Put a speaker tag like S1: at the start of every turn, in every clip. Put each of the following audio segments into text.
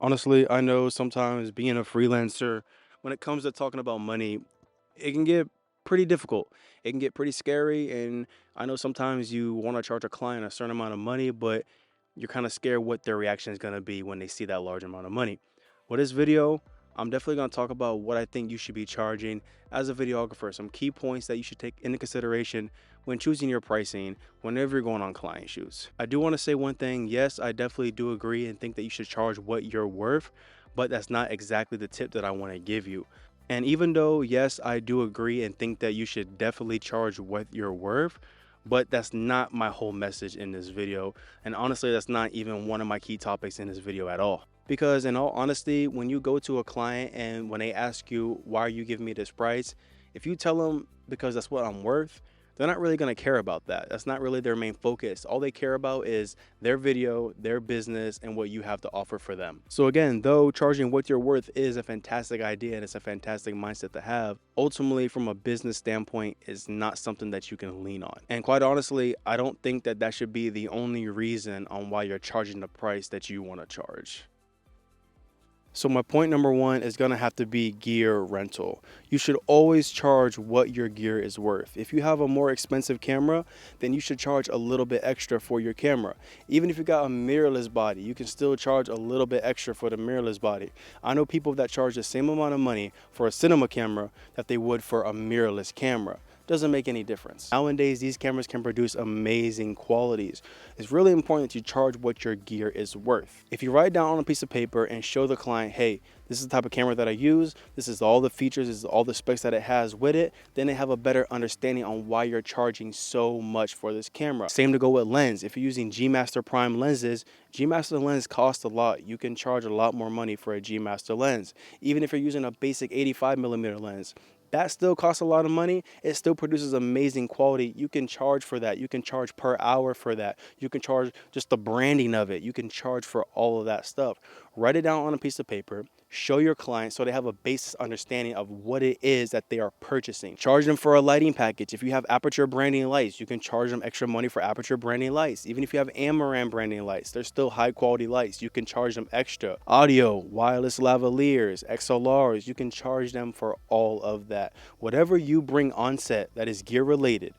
S1: Honestly, I know sometimes being a freelancer, when it comes to talking about money, it can get pretty difficult. It can get pretty scary. And I know sometimes you want to charge a client a certain amount of money, but you're kind of scared what their reaction is going to be when they see that large amount of money. With this video, I'm definitely going to talk about what I think you should be charging as a videographer, some key points that you should take into consideration when choosing your pricing whenever you're going on client shoots. I do want to say one thing. Yes, I definitely do agree and think that you should charge what you're worth, but that's not exactly the tip that I want to give you. And even though, yes, I do agree and think that you should definitely charge what you're worth, but that's not my whole message in this video. And honestly, that's not even one of my key topics in this video at all. Because in all honesty, when you go to a client and when they ask you, why are you giving me this price? If you tell them because that's what I'm worth, they're not really going to care about that. That's not really their main focus. All they care about is their video, their business, and what you have to offer for them. So again, though charging what you're worth is a fantastic idea and it's a fantastic mindset to have, ultimately from a business standpoint is not something that you can lean on. And quite honestly, I don't think that that should be the only reason on why you're charging the price that you want to charge. So my point number one is going to have to be gear rental. You should always charge what your gear is worth. If you have a more expensive camera, then you should charge a little bit extra for your camera. Even if you got a mirrorless body, you can still charge a little bit extra for the mirrorless body. I know people that charge the same amount of money for a cinema camera that they would for a mirrorless camera. Doesn't make any difference. Nowadays, these cameras can produce amazing qualities. It's really important that you charge what your gear is worth. If you write down on a piece of paper and show the client, hey, this is the type of camera that I use, this is all the features, this is all the specs that it has with it, then they have a better understanding on why you're charging so much for this camera. Same to go with lens. If you're using G Master Prime lenses, G Master lens costs a lot. You can charge a lot more money for a G Master lens. Even if you're using a basic 85mm lens, that still costs a lot of money. It still produces amazing quality. You can charge for that. You can charge per hour for that. You can charge just the branding of it. You can charge for all of that stuff. Write it down on a piece of paper. Show your client so they have a basic understanding of what it is that they are purchasing. Charge them for a lighting package. If you have aperture branding lights, you can charge them extra money for aperture branding lights. Even if you have Amaran branding lights, they're still high quality lights. You can charge them extra. Audio, wireless lavaliers, XLRs, you can charge them for all of that. Whatever you bring on set that is gear related,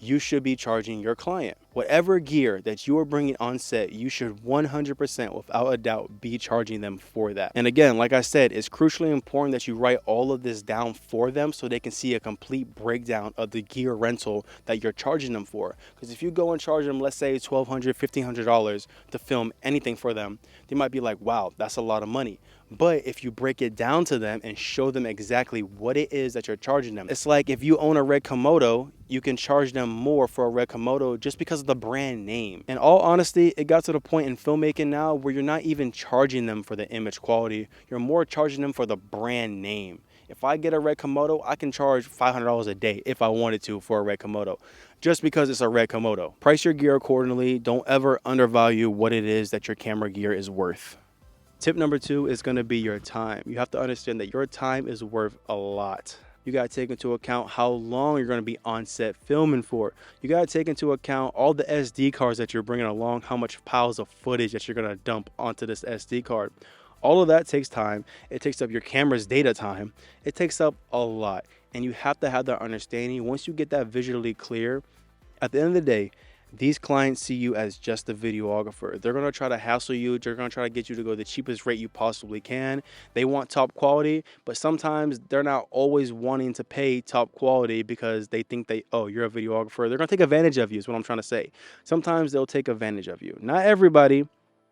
S1: you should be charging your client. Whatever gear that you are bringing on set, you should 100% without a doubt be charging them for that. And again, like I said, it's crucially important that you write all of this down for them so they can see a complete breakdown of the gear rental that you're charging them for. Because if you go and charge them, let's say $1,200, $1,500 to film anything for them, they might be like, wow, that's a lot of money. But if you break it down to them and show them exactly what it is that you're charging them, it's like if you own a red Komodo, you can charge them more for a red Komodo just because of the brand name. In all honesty, it got to the point in filmmaking now where you're not even charging them for the image quality. You're more charging them for the brand name. If I get a red Komodo, I can charge $500 a day if I wanted to for a red Komodo, just because it's a red Komodo. Price your gear accordingly. Don't ever undervalue what it is that your camera gear is worth. Tip number two is going to be your time. You have to understand that your time is worth a lot. You got to take into account how long you're going to be on set filming for. You got to take into account all the SD cards that you're bringing along, how much piles of footage that you're going to dump onto this SD card. All of that takes time. It takes up your camera's data time. It takes up a lot. And you have to have that understanding. Once you get that visually clear, at the end of the day, these clients see you as just a videographer. They're going to try to hassle you. They're going to try to get you to go the cheapest rate you possibly can. They want top quality, but sometimes they're not always wanting to pay top quality because they think oh, you're a videographer. They're going to take advantage of you is what I'm trying to say. Sometimes they'll take advantage of you. Not everybody.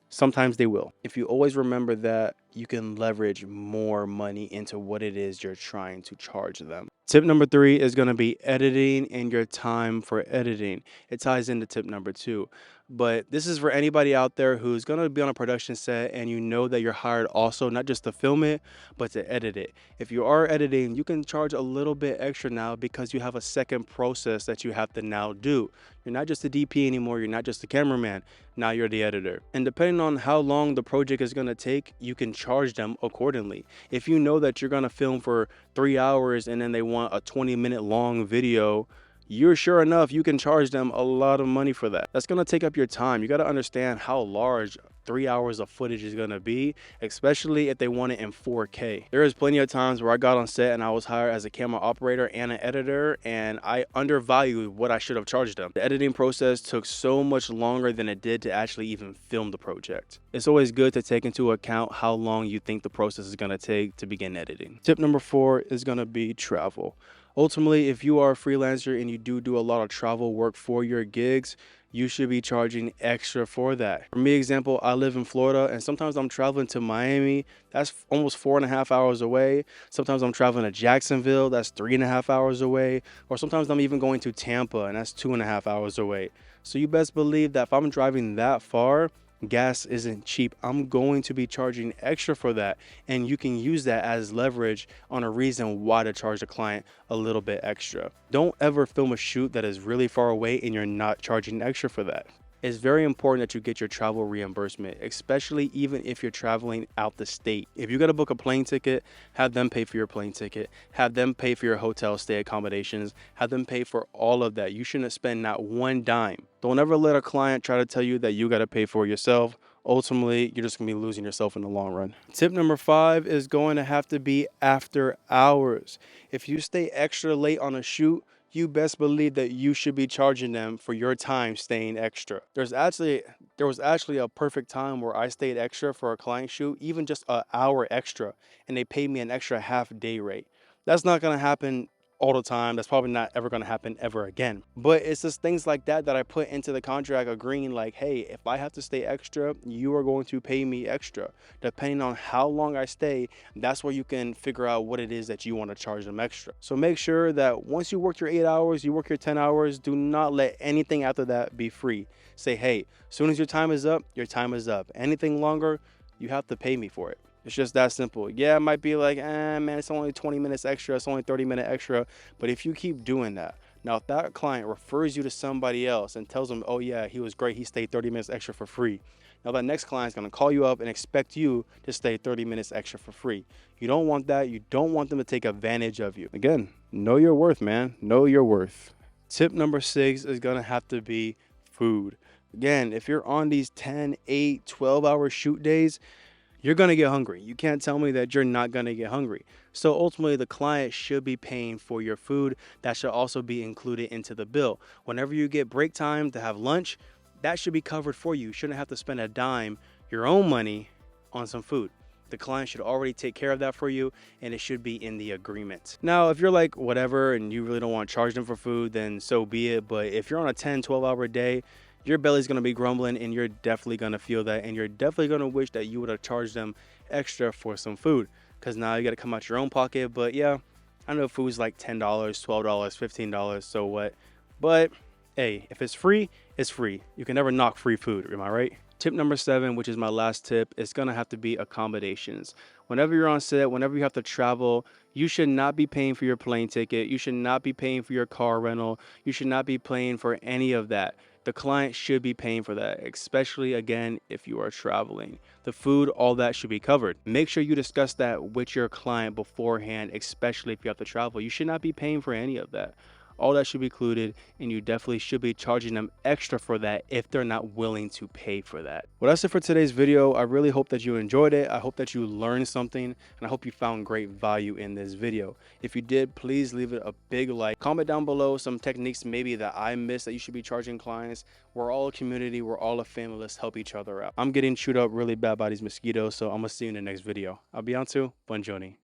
S1: Sometimes they will. If you always remember that, you can leverage more money into what it is you're trying to charge them. Tip number three is going to be editing and your time for editing. It ties into tip number two. But this is for anybody out there who's going to be on a production set and you know that you're hired also not just to film it, but to edit it. If you are editing, you can charge a little bit extra now because you have a second process that you have to now do. You're not just a DP anymore. You're not just a cameraman. Now you're the editor. And depending on how long the project is going to take, you can charge them accordingly. If you know that you're going to film for 3 hours and then they want a 20-minute long video, you're sure enough, you can charge them a lot of money for that. That's going to take up your time. You got to understand how large 3 hours of footage is going to be, especially if they want it in 4K. There is plenty of times where I got on set and I was hired as a camera operator and an editor, and I undervalued what I should have charged them. The editing process took so much longer than it did to actually even film the project. It's always good to take into account how long you think the process is going to take to begin editing. Tip number 4 is going to be travel. Ultimately, if you are a freelancer and you do a lot of travel work for your gigs, you should be charging extra for that. For me, example, I live in Florida and sometimes I'm traveling to Miami. That's almost 4.5 hours away. Sometimes I'm traveling to Jacksonville. That's 3.5 hours away. Or sometimes I'm even going to Tampa and that's 2.5 hours away. So you best believe that if I'm driving that far, gas isn't cheap. I'm going to be charging extra for that, and you can use that as leverage on a reason why to charge the client a little bit extra. Don't ever film a shoot that is really far away and you're not charging extra for that. It's very important that you get your travel reimbursement, especially even if you're traveling out the state. If you got to book a plane ticket, have them pay for your plane ticket, have them pay for your hotel stay accommodations, have them pay for all of that. You shouldn't spend not one dime. Don't ever let a client try to tell you that you got to pay for it yourself. Ultimately, you're just going to be losing yourself in the long run. Tip number 5 is going to have to be after hours. If you stay extra late on a shoot, you best believe that you should be charging them for your time staying extra. There was actually a perfect time where I stayed extra for a client shoot, even just an hour extra, and they paid me an extra half day rate. That's not gonna happen all the time. That's probably not ever gonna happen ever again. But it's just things like that that I put into the contract agreeing like, hey, if I have to stay extra, you are going to pay me extra. Depending on how long I stay, that's where you can figure out what it is that you want to charge them extra. So make sure that once you work your 8 hours, you work your 10 hours, do not let anything after that be free. Say, hey, as soon as your time is up, your time is up. Anything longer, you have to pay me for it. It's just that simple. Yeah, it might be like, man, it's only 20 minutes extra, it's only 30-minute extra. But if you keep doing that, now if that client refers you to somebody else and tells them, oh yeah, he was great, he stayed 30 minutes extra for free. Now that next client's gonna call you up and expect you to stay 30 minutes extra for free. You don't want that. You don't want them to take advantage of you. Again, know your worth, man. Know your worth. Tip number 6 is gonna have to be food. Again, if you're on these 10, 8, 12-hour shoot days, you're going to get hungry. You can't tell me that you're not going to get hungry. So ultimately, the client should be paying for your food. That should also be included into the bill. Whenever you get break time to have lunch, that should be covered for you. You shouldn't have to spend a dime, your own money, on some food. The client should already take care of that for you, and it should be in the agreement. Now, if you're like whatever and you really don't want to charge them for food, then so be it. But if you're on a 10, 12-hour day, your belly's going to be grumbling and you're definitely going to feel that, and you're definitely going to wish that you would have charged them extra for some food, because now you got to come out your own pocket. But yeah, I know food's like $10, $12, $15, so what? But hey, if it's free, it's free. You can never knock free food, am I right? Tip number 7, which is my last tip, is going to have to be accommodations. Whenever you're on set, whenever you have to travel, you should not be paying for your plane ticket. You should not be paying for your car rental. You should not be paying for any of that. The client should be paying for that, especially again, if you are traveling. The food, all that should be covered. Make sure you discuss that with your client beforehand, especially if you have to travel. You should not be paying for any of that. All that should be included, and you definitely should be charging them extra for that if they're not willing to pay for that. Well, that's it for today's video. I really hope that you enjoyed it. I hope that you learned something, and I hope you found great value in this video. If you did, please leave it a big like. Comment down below some techniques maybe that I missed that you should be charging clients. We're all a community. We're all a family. Let's help each other out. I'm getting chewed up really bad by these mosquitoes, so I'm gonna see you in the next video. I'll be on to Buongiorno.